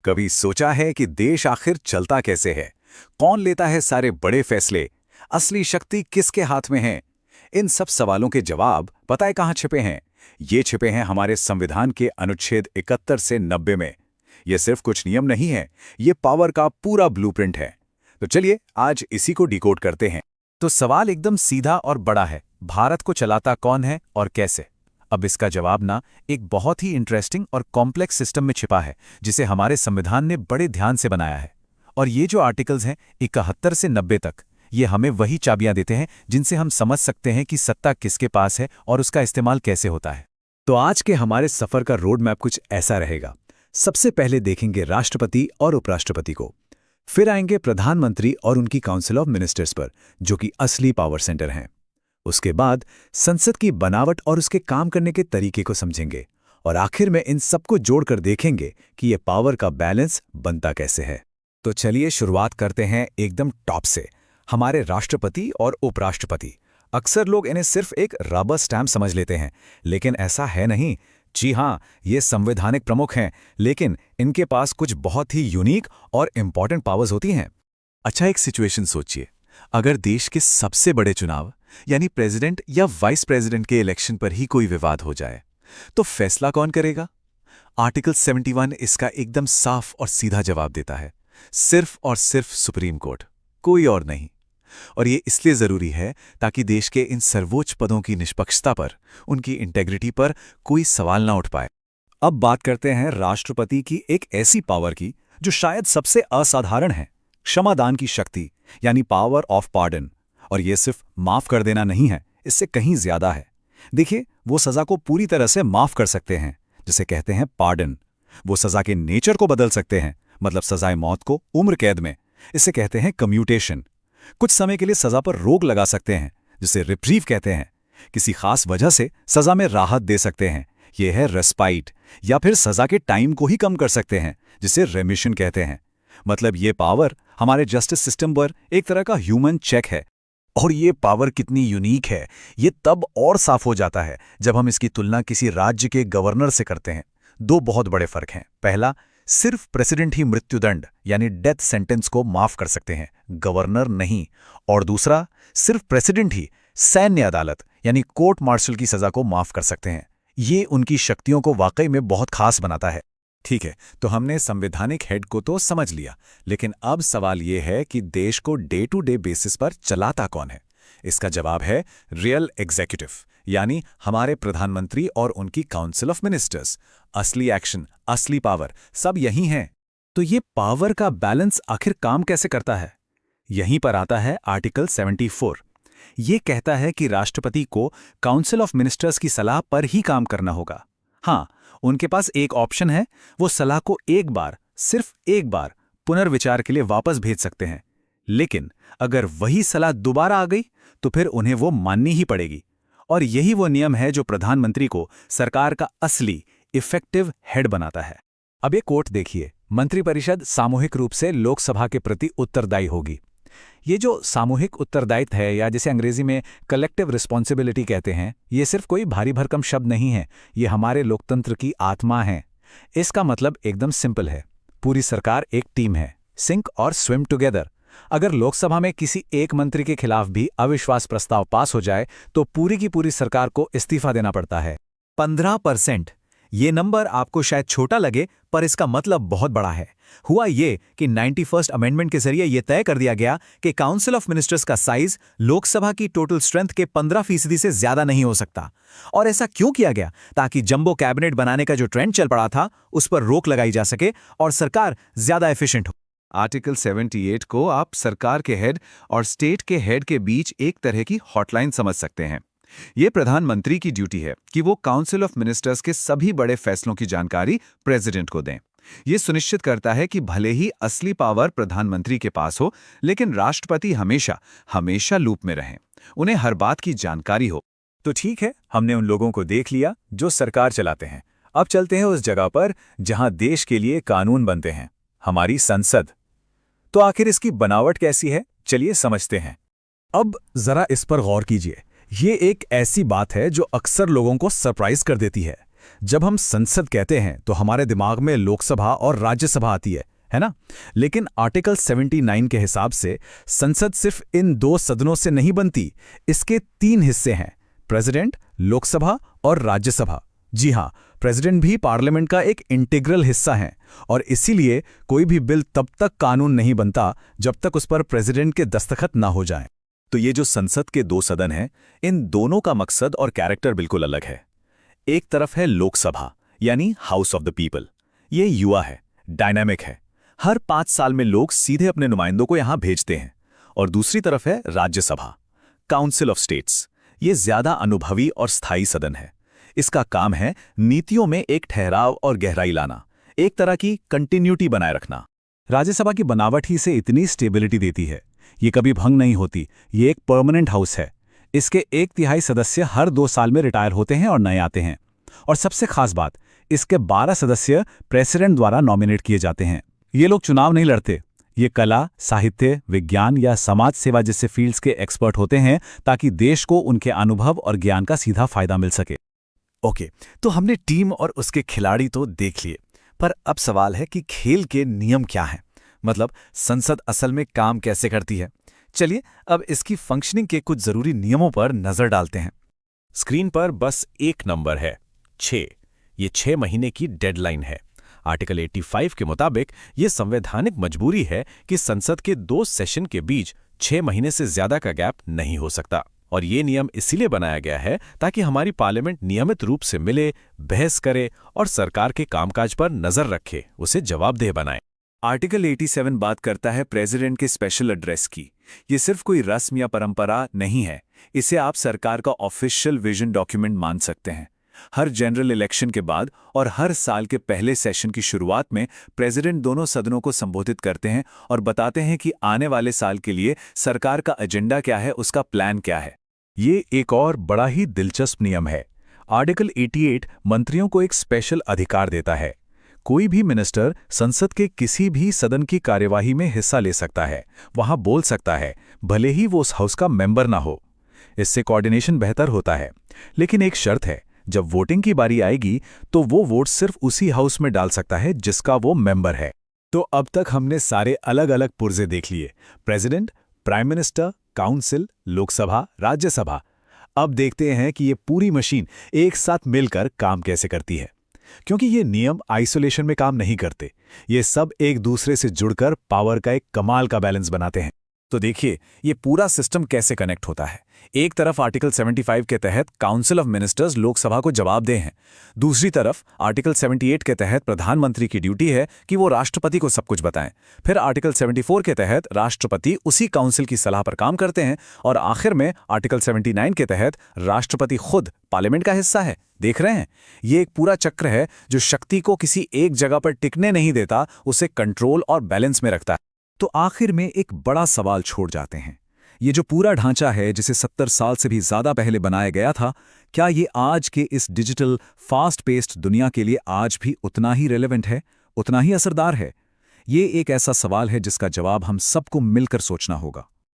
कभी सोचा है कि देश आखिर चलता कैसे है? कौन लेता है सारे बड़े फैसले? असली शक्ति किसके हाथ में है? इन सब सवालों के जवाब पता है कहाँ छिपे हैं? ये छिपे हैं हमारे संविधान के अनुच्छेद 71 से 90 में। ये सिर्फ कुछ नियम नहीं है, ये पावर का पूरा ब्लूप्रिंट है। तो चलिए आज इसी को डिकोड करते हैं। तो सवाल एकदम सीधा और बड़ा है, भारत को चलाता कौन है और कैसे? अब इसका जवाब ना एक बहुत ही इंटरेस्टिंग और कॉम्प्लेक्स सिस्टम में छिपा है, जिसे हमारे संविधान ने बड़े ध्यान से बनाया है। और ये जो आर्टिकल्स हैं 71 से 90 तक, ये हमें वही चाबियां देते हैं जिनसे हम समझ सकते हैं कि सत्ता किसके पास है और उसका इस्तेमाल कैसे होता है। तो आज के हमारे सफर का रोड मैप कुछ ऐसा रहेगा। सबसे पहले देखेंगे राष्ट्रपति और उपराष्ट्रपति को, फिर आएंगे प्रधानमंत्री और उनकी काउंसिल ऑफ मिनिस्टर्स पर, जो कि असली पावर सेंटर हैं। उसके बाद संसद की बनावट और उसके काम करने के तरीके को समझेंगे, और आखिर में इन सबको जोड़कर देखेंगे कि ये पावर का बैलेंस बनता कैसे है। तो चलिए शुरुआत करते हैं एकदम टॉप से, हमारे राष्ट्रपति और उपराष्ट्रपति। अक्सर लोग इन्हें सिर्फ एक रबर स्टैम्प समझ लेते हैं, लेकिन ऐसा है नहीं। जी हाँ, ये संवैधानिक प्रमुख हैं, लेकिन इनके पास कुछ बहुत ही यूनिक और इंपॉर्टेंट पावर्स होती हैं। अच्छा, एक सिचुएशन सोचिए, अगर देश के सबसे बड़े चुनाव यानी प्रेसिडेंट या वाइस प्रेसिडेंट के इलेक्शन पर ही कोई विवाद हो जाए, तो फैसला कौन करेगा? आर्टिकल 71 इसका एकदम साफ और सीधा जवाब देता है, सिर्फ और सिर्फ सुप्रीम कोर्ट, कोई और नहीं। और ये इसलिए जरूरी है ताकि देश के इन सर्वोच्च पदों की निष्पक्षता पर, उनकी इंटेग्रिटी पर कोई सवाल ना उठ पाए। अब बात करते हैं राष्ट्रपति की एक ऐसी पावर की जो शायद सबसे असाधारण है, क्षमादान की शक्ति, यानी पावर ऑफ पार्डन। और ये सिर्फ माफ कर देना नहीं है, इससे कहीं ज्यादा है। देखिए, वो सजा को पूरी तरह से माफ कर सकते हैं, जिसे कहते हैं पार्डन। वो सजा के नेचर को बदल सकते हैं, मतलब सजाए मौत को उम्र कैद में, इसे कहते हैं कम्यूटेशन। कुछ समय के लिए सजा पर रोक लगा सकते हैं, जिसे रिप्रीव कहते हैं। किसी खास वजह से सजा में राहत दे सकते हैं, यह है रेस्पाइट। या फिर सजा के टाइम को ही कम कर सकते हैं, जिसे रेमिशन कहते हैं। मतलब ये पावर हमारे जस्टिस सिस्टम पर एक तरह का ह्यूमन चेक है। और ये पावर कितनी यूनिक है, ये तब और साफ हो जाता है जब हम इसकी तुलना किसी राज्य के गवर्नर से करते हैं। दो बहुत बड़े फर्क हैं। पहला, सिर्फ प्रेसिडेंट ही मृत्युदंड यानी डेथ सेंटेंस को माफ कर सकते हैं, गवर्नर नहीं। और दूसरा, सिर्फ प्रेसिडेंट ही सैन्य अदालत यानी कोर्ट मार्शल की सजा को माफ कर सकते हैं। ये उनकी शक्तियों को वाकई में बहुत खास बनाता है। ठीक है, तो हमने संवैधानिक हेड को तो समझ लिया, लेकिन अब सवाल यह है कि देश को डे टू डे बेसिस पर चलाता कौन है? इसका जवाब है रियल एग्जीक्यूटिव, यानी हमारे प्रधानमंत्री और उनकी काउंसिल ऑफ मिनिस्टर्स। असली एक्शन, असली पावर सब यही हैं। तो ये पावर का बैलेंस आखिर काम कैसे करता है? यहीं पर आता है आर्टिकल 74। ये कहता है कि राष्ट्रपति को काउंसिल ऑफ मिनिस्टर्स की सलाह पर ही काम करना होगा। हाँ, उनके पास एक ऑप्शन है, वो सलाह को एक बार, सिर्फ एक बार पुनर्विचार के लिए वापस भेज सकते हैं। लेकिन अगर वही सलाह दोबारा आ गई तो फिर उन्हें वो माननी ही पड़ेगी। और यही वो नियम है जो प्रधानमंत्री को सरकार का असली इफेक्टिव हेड बनाता है। अब ये कोट देखिए, मंत्रिपरिषद सामूहिक रूप से लोकसभा के प्रति उत्तरदायी होगी। ये जो सामूहिक उत्तरदायित्व है, या जिसे अंग्रेजी में कलेक्टिव रिस्पॉन्सिबिलिटी कहते हैं, ये सिर्फ कोई भारी भरकम शब्द नहीं है, ये हमारे लोकतंत्र की आत्मा है। इसका मतलब एकदम सिंपल है, पूरी सरकार एक टीम है, सिंक और स्विम टुगेदर। अगर लोकसभा में किसी एक मंत्री के खिलाफ भी अविश्वास प्रस्ताव पास हो जाए तो पूरी की पूरी सरकार को इस्तीफा देना पड़ता है। 15%। ये नंबर आपको शायद छोटा लगे, पर इसका मतलब बहुत बड़ा है। हुआ ये कि 91st अमेंडमेंट के जरिए यह तय कर दिया गया कि काउंसिल ऑफ मिनिस्टर्स का साइज लोकसभा की टोटल स्ट्रेंथ के 15% से ज्यादा नहीं हो सकता। और ऐसा क्यों किया गया? ताकि जंबो कैबिनेट बनाने का जो ट्रेंड चल पड़ा था, उस पर रोक लगाई जा सके और सरकार ज्यादा एफिशिएंट हो। आर्टिकल 78 को आप सरकार के हेड और स्टेट के हेड के बीच एक तरह की हॉटलाइन समझ सकते हैं। ये प्रधानमंत्री की ड्यूटी है कि वो काउंसिल ऑफ मिनिस्टर्स के सभी बड़े फैसलों की जानकारी प्रेसिडेंट को दें। ये सुनिश्चित करता है कि भले ही असली पावर प्रधानमंत्री के पास हो, लेकिन राष्ट्रपति हमेशा हमेशा लूप में रहें, उन्हें हर बात की जानकारी हो। तो ठीक है, हमने उन लोगों को देख लिया जो सरकार चलाते हैं। अब चलते हैं उस जगह पर जहां देश के लिए कानून बनते हैं, हमारी संसद। तो आखिर इसकी बनावट कैसी है, चलिए समझते हैं। अब जरा इस पर गौर कीजिए। ये एक ऐसी बात है जो अक्सर लोगों को सरप्राइज कर देती है। जब हम संसद कहते हैं तो हमारे दिमाग में लोकसभा और राज्यसभा आती है ना? लेकिन आर्टिकल 79 के हिसाब से संसद सिर्फ इन 2 सदनों से नहीं बनती, इसके 3 हिस्से हैं, प्रेसिडेंट, लोकसभा और राज्यसभा। जी हाँ, प्रेसिडेंट भी पार्लियामेंट का एक इंटीग्रल हिस्सा है और इसीलिए कोई भी बिल तब तक कानून नहीं बनता जब तक उस पर प्रेसिडेंट के दस्तखत ना हो जाएं। तो ये जो संसद के 2 सदन हैं, इन दोनों का मकसद और कैरेक्टर बिल्कुल अलग है। एक तरफ है लोकसभा, यानी हाउस ऑफ द पीपल। ये युवा है, डायनामिक है, हर 5 साल में लोग सीधे अपने नुमाइंदों को यहां भेजते हैं। और दूसरी तरफ है राज्यसभा, काउंसिल ऑफ स्टेट्स। ये ज्यादा अनुभवी और स्थायी सदन है। इसका काम है नीतियों में एक ठहराव और गहराई लाना, एक तरह की कंटिन्यूटी बनाए रखना। राज्यसभा की बनावट ही से इतनी स्टेबिलिटी देती है, ये कभी भंग नहीं होती। ये एक परमानेंट हाउस है। इसके 1/3 सदस्य हर 2 साल में रिटायर होते हैं और नए आते हैं। और सबसे खास बात, इसके 12 सदस्य प्रेसिडेंट द्वारा नॉमिनेट किए जाते हैं। ये लोग चुनाव नहीं लड़ते, ये कला, साहित्य, विज्ञान या समाज सेवा जैसे फील्ड्स के एक्सपर्ट होते हैं ताकि देश को उनके अनुभव और ज्ञान का सीधा फायदा मिल सके। ओके, तो हमने टीम और उसके खिलाड़ी तो देख लिए, पर अब सवाल है कि खेल के नियम क्या हैं? मतलब संसद असल में काम कैसे करती है? चलिए अब इसकी फंक्शनिंग के कुछ जरूरी नियमों पर नजर डालते हैं। स्क्रीन पर बस एक नंबर है, 6। ये 6 महीने की डेडलाइन है। आर्टिकल 85 के मुताबिक ये संवैधानिक मजबूरी है कि संसद के 2 सेशन के बीच 6 महीने से ज्यादा का गैप नहीं हो सकता। और ये नियम इसीलिए बनाया गया है ताकि हमारी पार्लियामेंट नियमित रूप से मिले, बहस करे और सरकार के कामकाज पर नजर रखे, उसे जवाबदेह बनाए। आर्टिकल 87 बात करता है प्रेसिडेंट के स्पेशल एड्रेस की। ये सिर्फ कोई रस्म या परंपरा नहीं है, इसे आप सरकार का ऑफिशियल विजन डॉक्यूमेंट मान सकते हैं। हर जनरल इलेक्शन के बाद और हर साल के पहले सेशन की शुरुआत में प्रेसिडेंट दोनों सदनों को संबोधित करते हैं और बताते हैं कि आने वाले साल के लिए सरकार का एजेंडा क्या है, उसका प्लान क्या है। ये एक और बड़ा ही दिलचस्प नियम है। आर्टिकल 88 मंत्रियों को एक स्पेशल अधिकार देता है। कोई भी मिनिस्टर संसद के किसी भी सदन की कार्यवाही में हिस्सा ले सकता है, वहां बोल सकता है, भले ही वो उस हाउस का मेंबर ना हो। इससे कोऑर्डिनेशन बेहतर होता है। लेकिन एक शर्त है, जब वोटिंग की बारी आएगी तो वो वोट सिर्फ उसी हाउस में डाल सकता है जिसका वो मेंबर है। तो अब तक हमने सारे अलग अलग पुर्जे देख लिए, president, prime minister, council, Lok Sabha, Rajya Sabha. अब देखते हैं कि ये पूरी मशीन एक साथ मिलकर काम कैसे करती है। क्योंकि ये नियम आइसोलेशन में काम नहीं करते, ये सब एक दूसरे से जुड़कर पावर का एक कमाल का बैलेंस बनाते हैं। तो देखिए ये पूरा सिस्टम कैसे कनेक्ट होता है। एक तरफ आर्टिकल 75 के तहत काउंसिल ऑफ मिनिस्टर्स लोकसभा को जवाबदेह हैं। दूसरी तरफ आर्टिकल 78 के तहत प्रधानमंत्री की ड्यूटी है कि वो राष्ट्रपति को सब कुछ बताएं। फिर आर्टिकल 74 के तहत राष्ट्रपति उसी काउंसिल की सलाह पर काम करते हैं और आखिर में आर्टिकल 79 के तहत राष्ट्रपति खुद पार्लियामेंट का हिस्सा है। देख रहे हैं, ये एक पूरा चक्र है जो शक्ति को किसी एक जगह पर टिकने नहीं देता, उसे कंट्रोल और बैलेंस में रखता है। तो आखिर में एक बड़ा सवाल छोड़ जाते हैं, ये जो पूरा ढांचा है जिसे 70 साल से भी ज्यादा पहले बनाया गया था, क्या ये आज के इस डिजिटल फास्ट पेस्ड दुनिया के लिए आज भी उतना ही रेलेवेंट है, उतना ही असरदार है? ये एक ऐसा सवाल है जिसका जवाब हम सबको मिलकर सोचना होगा।